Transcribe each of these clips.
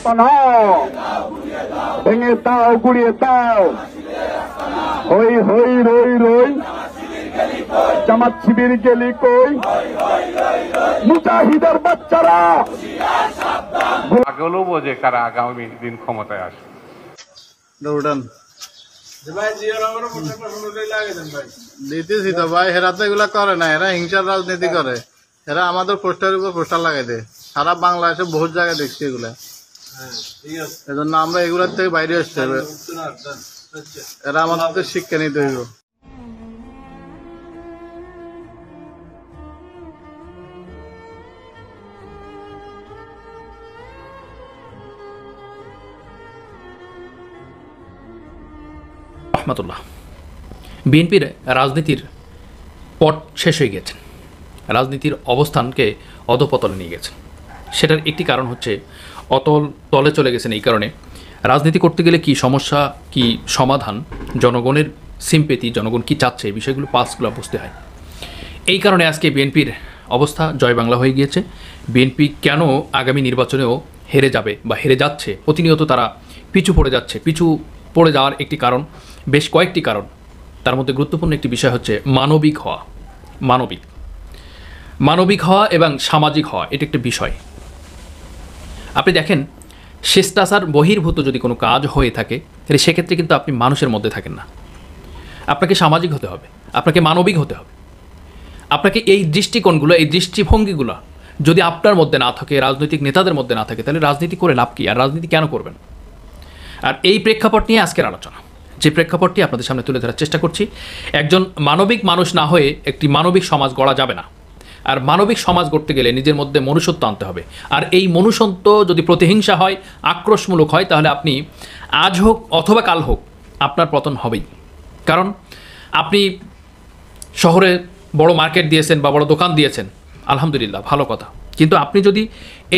আস্তানা ভেঙে দাও গুড়িয়ে দাও হই হই রই রই জামাত শিবির গেলি কই মুজাহিদের বাচ্চারা আগেও বোঝে কারা আগামী দিন ক্ষমতায় আসবে। দিতেছি তো ভাই, এরা তো এগুলা করে না, এরা হিংসার রাজনীতি করে। এরা আমাদের পোস্টারের উপর পোস্টার লাগাই দেয়, সারা বাংলাদেশে বহুত জায়গায় দেখছি এগুলা। এজন্য আমরা এগুলার থেকে বাইরে আসতে হবে, এরা আমাদের শিক্ষা নিতে হইব। রহমতুল্লাহ, বিএনপির রাজনীতির পট শেষ হয়ে গেছেন, রাজনীতির অবস্থানকে অধপতলে নিয়ে গেছেন। সেটার একটি কারণ হচ্ছে অতল তলে চলে গেছেন। এই কারণে রাজনীতি করতে গেলে কি সমস্যা, কি সমাধান, জনগণের সিম্পেথি, জনগণ কি চাচ্ছে, এই বিষয়গুলো পালসগুলো বুঝতে হয়। এই কারণে আজকে বিএনপির অবস্থা জয় বাংলা হয়ে গিয়েছে। বিএনপি কেন আগামী নির্বাচনেও হেরে যাবে বা হেরে যাচ্ছে, প্রতিনিয়ত তারা পিছু পড়ে যাচ্ছে, পিছু পড়ে যাওয়ার একটি কারণ, বেশ কয়েকটি কারণ। তার মধ্যে গুরুত্বপূর্ণ একটি বিষয় হচ্ছে মানবিক হওয়া। মানবিক হওয়া এবং সামাজিক হওয়া, এটা একটা বিষয়। আপনি দেখেন, শিষ্টাচার বহির্ভূত যদি কোনো কাজ হয়ে থাকে তাহলে সেক্ষেত্রে কিন্তু আপনি মানুষের মধ্যে থাকেন না। আপনাকে সামাজিক হতে হবে, আপনাকে মানবিক হতে হবে। আপনাকে এই দৃষ্টিকোণগুলো, এই দৃষ্টিভঙ্গিগুলো যদি আপনার মধ্যে না থাকে, রাজনৈতিক নেতাদের মধ্যে না থাকে, তাহলে রাজনীতি করে লাভ কী? আর রাজনীতি কেন করবেন? আর এই প্রেক্ষাপট নিয়ে আজকের আলোচনা, যে প্রেক্ষাপটটি আপনাদের সামনে তুলে ধরার চেষ্টা করছি। একজন মানবিক মানুষ না হয়ে একটি মানবিক সমাজ গড়া যাবে না। আর মানবিক সমাজ গড়তে গেলে নিজের মধ্যে মনুষ্যত্ব আনতে হবে। আর এই মনুষ্যত্ব যদি প্রতিহিংসা হয়, আক্রোশমূলক হয়, তাহলে আপনি আজ হোক অথবা কাল হোক আপনার পতন হবেই। কারণ আপনি শহরে বড় মার্কেট দিয়েছেন বা বড় দোকান দিয়েছেন, আলহামদুলিল্লাহ, ভালো কথা। কিন্তু আপনি যদি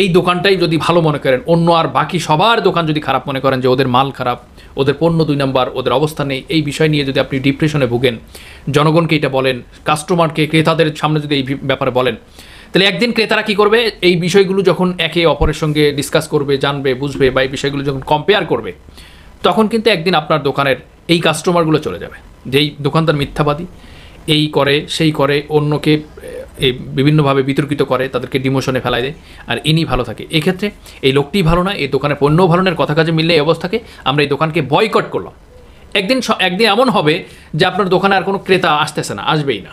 এই দোকানটাই যদি ভালো মনে করেন, অন্য আর বাকি সবার দোকান যদি খারাপ মনে করেন, যে ওদের মাল খারাপ, ওদের পণ্য 2 নম্বর, ওদের অবস্থা নেই, এই বিষয় নিয়ে যদি আপনি ডিপ্রেশনে ভুগেন, জনগণকে এটা বলেন, কাস্টমারকে, ক্রেতাদের সামনে যদি এই ব্যাপারে বলেন, তাহলে একদিন ক্রেতারা কী করবে? এই বিষয়গুলো যখন একে অপরের সঙ্গে ডিসকাস করবে, জানবে, বুঝবে, বা এই বিষয়গুলো যখন কম্পেয়ার করবে, তখন কিন্তু একদিন আপনার দোকানের এই কাস্টমারগুলো চলে যাবে। যেই দোকানদার মিথ্যাবাদী, এই করে সেই করে, অন্যকে এই বিভিন্নভাবে বিতর্কিত করে, তাদেরকে ডিমোশনে ফেলায় দেয়, আর ইনি ভালো থাকে। এক্ষেত্রে এই লোকটি ভালো না, এই দোকানের পণ্য ভালো না, কথা কাজে মিললে এই অবস্থাকে আমরা এই দোকানকে বয়কট করলাম। একদিন এমন হবে যে আপনার দোকানে আর কোনো ক্রেতা আসতেছে না, আসবেই না।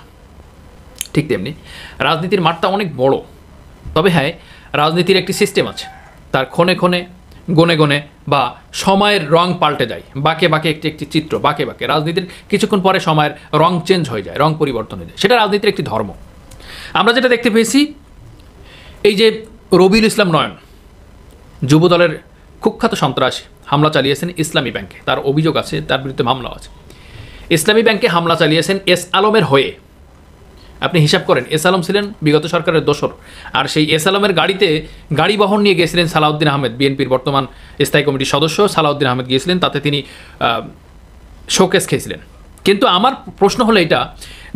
ঠিক তেমনি রাজনীতির মাঠটা অনেক বড়, তবে হ্যাঁ, রাজনীতির একটি সিস্টেম আছে, তার ক্ষণে ক্ষণে, গনে গনে বা সময়ের রং পাল্টে যায়, বাঁকে বাঁকে একটি চিত্র, বাঁকে বাঁকে রাজনীতির কিছুক্ষণ পরে সময়ের রং চেঞ্জ হয়ে যায়, রং পরিবর্তন হয়ে যায়। সেটা রাজনীতির একটি ধর্ম। আমরা যেটা দেখতে পেয়েছি, এই যে রবিউল ইসলাম নয়ন, যুবদলের কুখ্যাত সন্ত্রাসী, হামলা চালিয়েছেন ইসলামী ব্যাংকে, তার অভিযোগ আছে, তার বিরুদ্ধে মামলা আছে। ইসলামী ব্যাংকে হামলা চালিয়েছেন এস আলমের হয়ে। আপনি হিসাব করেন, এস আলম ছিলেন বিগত সরকারের দোসর, আর সেই এস আলমের গাড়িতে গাড়ি বহন নিয়ে গিয়েছিলেন সালাউদ্দিন আহমেদ, বিএনপির বর্তমান স্থায়ী কমিটির সদস্য সালাউদ্দিন আহমেদ গিয়েছিলেন, তাতে তিনি শোকেস খেয়েছিলেন। কিন্তু আমার প্রশ্ন হলো এটা,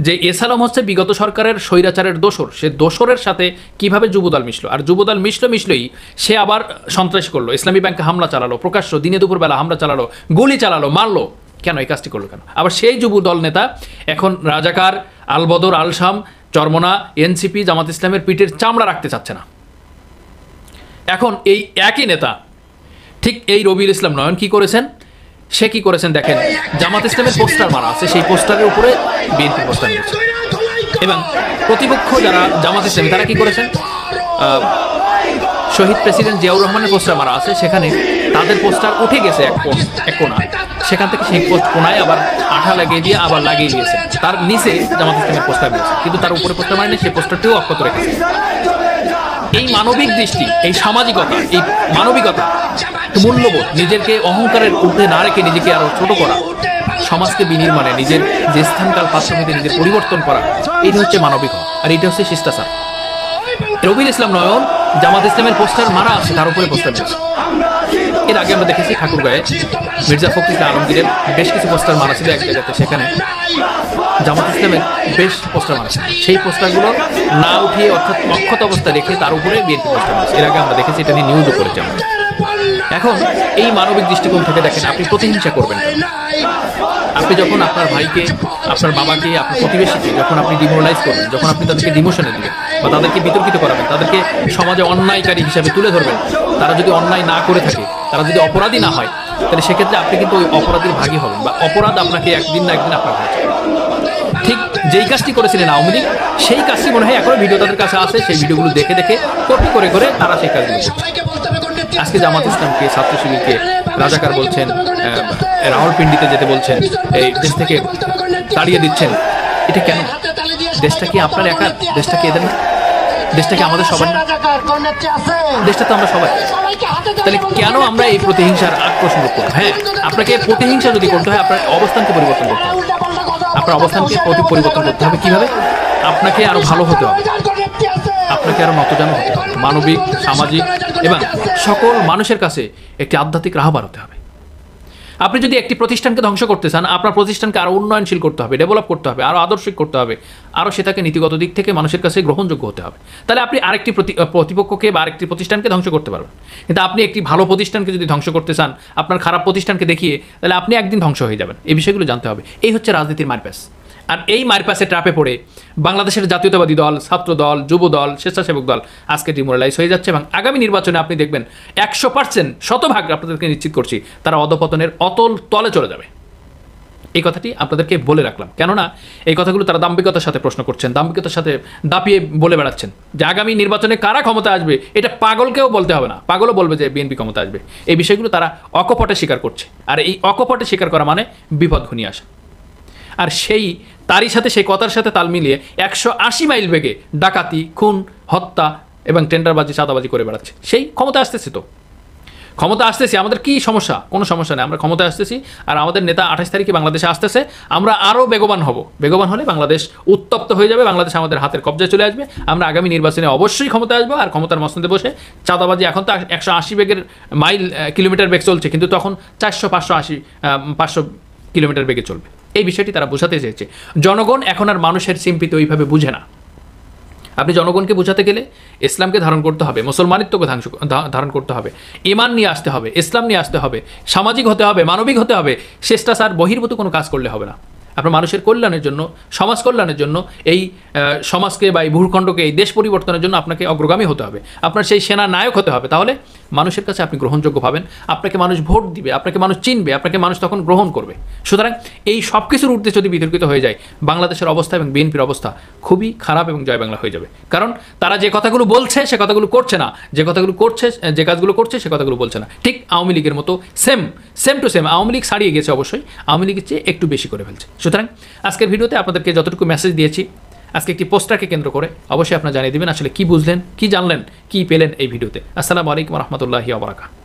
যে এস আলম হচ্ছে বিগত সরকারের স্বৈরাচারের দোসর, সে দোসরের সাথে কিভাবে যুবদল মিশলো? আর যুবদল মিশলই সে আবার সন্ত্রাসী করলো, ইসলামী ব্যাংকে হামলা চালালো, প্রকাশ্য দিনে দুপুরবেলা হামলা চালালো, গুলি চালালো, মারলো। কেন এই কাজটি করলো কেন? আবার সেই যুবদল নেতা এখন রাজাকার, আলবদর, আলশাম, চরমনা, এনসিপি, জামাত ইসলামের পিঠের চামড়া রাখতে চাচ্ছে না। এখন এই একই নেতা, ঠিক এই রবিউল ইসলাম নয়ন কি করেছেন? সে কি করেছেন দেখেন, জামাত ইসলামের পোস্টার মারা আছে, সেই পোস্টারের উপরে বিএনপি পোস্টার দিয়েছে। এবং প্রতিপক্ষ যারা জামাত ইসলামী, তারা কি করেছেন? শহীদ প্রেসিডেন্ট জিয়াউর রহমানের পোস্টার মারা আছে, সেখানে তাদের পোস্টার উঠে গেছে এক কোণা, সেখান থেকে সেই কোণায় আবার আঠা লাগিয়ে দিয়ে আবার লাগিয়ে দিয়েছে, তার নিচে জামাত ইসলামের পোস্টার দিয়েছে, কিন্তু তার উপরে পোস্টার মারেনি, সেই পোস্টারটিও অক্ষত রেখেছে। এই মানবিক দৃষ্টি, এই সামাজিকতা, এই মানবিকতা, মূল্যবোধ, নিজেকে অহংকারের ঊর্ধ্বে না রেখে নিজেকে আরো ছোট করা, সমাজকে বিনির্মাণে নিজের যে স্থানকাল পার্শ্বভূমিতে নিজের পরিবর্তন করা, এটা হচ্ছে মানবিক। আর এটা হচ্ছে শিষ্টাচার। রবিউল ইসলাম নয়ন জামাত ইসলামের পোস্টার মারা আছে, তার উপরে পোস্টার দিয়েছে। এর আগে আমরা দেখেছি ঠাকুরগাঁয়ে মির্জা ফখরুল আলমগীরের বেশ কিছু পোস্টার মারা ছিল এক জায়গাতে, সেখানে জামাত ইসলামের বেশ পোস্টার মারা ছিল। সেই পোস্টারগুলো না উঠিয়ে অর্থাৎ অক্ষত অবস্থা রেখে তার উপরে বিএনপি পোস্টার মারা। এর আগে আমরা দেখেছি, এটা নিয়ে নিউজও করেছি আমরা। এখন এই মানবিক দৃষ্টিকোণ থেকে দেখেন, আপনি প্রতিহিংসা করবেন না। আপনি যখন আপনার ভাইকে, আপনার বাবাকে, আপনার প্রতিবেশীকে যখন আপনি ডিমোরালাইজ করবেন, যখন আপনি তাদেরকে ডিমোশনে দিবেন বা তাদেরকে বিতর্কিত করাবেন, তাদেরকে সমাজে অন্যায়কারী হিসাবে তুলে ধরবেন, তারা যদি অন্যায় না করে থাকে, তারা যদি অপরাধী না হয়, তাহলে সেক্ষেত্রে আপনি কিন্তু ওই অপরাধীর ভাগী হবেন বা অপরাধ আপনাকে একদিন না একদিন আপনার হয়েছে। ঠিক যেই কাজটি করেছিলেন আওয়ামী লীগ, সেই কাজটি মনে হয় এখনো ভিডিও তাদের কাছে আছে, সেই ভিডিওগুলো দেখে দেখে কপি করে করে তারা সেই কাজগুলো করছে। আজকে জামাত ইসলামকে, ছাত্র শিবিরকে রাজাকার বলছেন, রাওয়ালপিন্ডিতে যেতে বলছেন, এই দেশ থেকে তাড়িয়ে দিচ্ছেন। এটা কেন? দেশটা কি আপনার একার? দেশটা কি এদের না? দেশটা কি আমাদের সবার না? দেশটা তো আমরা সবাই। তাহলে কেন আমরা এই প্রতিহিংসার আকর্ষণ করব? হ্যাঁ, আপনাকে প্রতিহিংসা যদি করতে হয়, আপনার অবস্থানকে পরিবর্তন করতে হবে। আপনার অবস্থানকে পরিবর্তন করতে হবে কিভাবে? আপনাকে আরো ভালো হতে হবে, আপনাকে আরো নতজানু হতে হবে, মানবিক, সামাজিক এবং সকল মানুষের কাছে একটি আধ্যাত্মিক রাহবার হতে হবে। আপনি যদি একটি প্রতিষ্ঠানকে ধ্বংস করতে চান, আপনার প্রতিষ্ঠানকে আরো উন্নয়নশীল করতে হবে, ডেভেলপ করতে হবে, আরো আদর্শিক করতে হবে, আরো সেটাকে নীতিগত দিক থেকে মানুষের কাছে গ্রহণযোগ্য হতে হবে। তাহলে আপনি আরেকটি প্রতিপক্ষকে বা আরেকটি প্রতিষ্ঠানকে ধ্বংস করতে পারবেন। কিন্তু আপনি একটি ভালো প্রতিষ্ঠানকে যদি ধ্বংস করতে চান, আপনার খারাপ প্রতিষ্ঠানকে দেখিয়ে, তাহলে আপনি একদিন ধ্বংস হয়ে যাবেন। এই বিষয়গুলো জানতে হবে। এই হচ্ছে রাজনীতির মারপ্যাচ। আর এই মারপ্যাচে ট্র্যাপে পড়ে বাংলাদেশের জাতীয়তাবাদী দল, ছাত্র দল, যুব দল, স্বেচ্ছাসেবক দল আজকে ডিমোরালাইজ হয়ে যাচ্ছে এবং আগামী নির্বাচনে আপনি দেখবেন 100% শতভাগ আপনাদেরকে নিশ্চিত করছি তারা অধপতনের অতল তলে চলে যাবে। এই কথাটি আপনাদেরকে বলে রাখলাম, কেননা এই কথাগুলো তারা দাম্ভিকতার সাথে প্রশ্ন করছেন, দাম্ভিকতার সাথে দাপিয়ে বলে বেড়াচ্ছেন যে আগামী নির্বাচনে কারা ক্ষমতা আসবে এটা পাগলকেও বলতে হবে না, পাগলও বলবে যে বিএনপি ক্ষমতা আসবে। এই বিষয়গুলো তারা অকপটে স্বীকার করছে। আর এই অকপটে স্বীকার করা মানে বিপদ ঘনিয়ে আসা। আর তারই সাথে, সেই কথার সাথে তাল মিলিয়ে 180 মাইল বেগে ডাকাতি, খুন, হত্যা এবং টেন্ডারবাজি, চাঁদাবাজি করে বেড়াচ্ছে। সেই ক্ষমতা আসতেছে, তো ক্ষমতা আসতেছি, আমাদের কি সমস্যা? কোনো সমস্যা নেই, আমরা ক্ষমতা আসতেছি। আর আমাদের নেতা 28 তারিখে বাংলাদেশে আসতেছে, আমরা আরও বেগবান হব। বেগবান হলে বাংলাদেশ উত্তপ্ত হয়ে যাবে, বাংলাদেশ আমাদের হাতের কবজায় চলে আসবে। আমরা আগামী নির্বাচনে অবশ্যই ক্ষমতা আসবো আর ক্ষমতার মসনদে বসে চাঁদাবাজি, এখন তো 180 বেগের কিলোমিটার বেগ চলছে, কিন্তু তখন 500 কিলোমিটার বেগে চলবে। এই বিষয়টি তারা বোঝাতে চেয়েছে। জনগণ এখন আর মানুষের সিম্পিতে ওইভাবে বুঝে না। আপনি জনগণকে বোঝাতে গেলে ইসলামকে ধারণ করতে হবে, মুসলমানিত্বকে ধারণ করতে হবে, ঈমান নিয়ে আসতে হবে, ইসলাম নিয়ে আসতে হবে, সামাজিক হতে হবে, মানবিক হতে হবে। স্বেচ্ছাচার বহির্ভূত কোনো কাজ করলে হবে না। আপনার মানুষের কল্যাণের জন্য, সমাজ কল্যাণের জন্য, এই সমাজকে বা এই ভূখণ্ডকে, এই দেশ পরিবর্তনের জন্য আপনাকে অগ্রগামী হতে হবে। আপনার সেই সেনা নায়ক হতে হবে। তাহলে মানুষের কাছে আপনি গ্রহণযোগ্য পাবেন, আপনাকে মানুষ ভোট দিবে, আপনাকে মানুষ চিনবে, আপনাকে মানুষ তখন গ্রহণ করবে। সুতরাং এই সব কিছুর ঊর্ধ্বে যদি বিতর্কিত হয়ে যায়, বাংলাদেশের অবস্থা এবং বিএনপির অবস্থা খুবই খারাপ এবং জয় বাংলা হয়ে যাবে। কারণ তারা যে কথাগুলো বলছে সে কথাগুলো করছে না, যে কথাগুলো করছে, যে কাজগুলো করছে সে কথাগুলো বলছে না। ঠিক আওয়ামী লীগের মতো same to same. Awami League ছাড়িয়ে গেছে, অবশ্যই আওয়ামী লীগের চেয়ে একটু বেশি করে ফেলছে। সুতরাং আজকের ভিডিওতে আপনাদেরকে যতটুকু মেসেজ দিয়েছি, আজকে একটি পোস্টারকে কেন্দ্র করে অবশ্যই আপনারা জানিয়ে দেবেন আসলে কি বুঝলেন, কি জানলেন, কি পেলেন এই ভিডিওতে। আসসালামু আলাইকুম ওয়া রাহমাতুল্লাহি ওয়া বারাকাতুহু।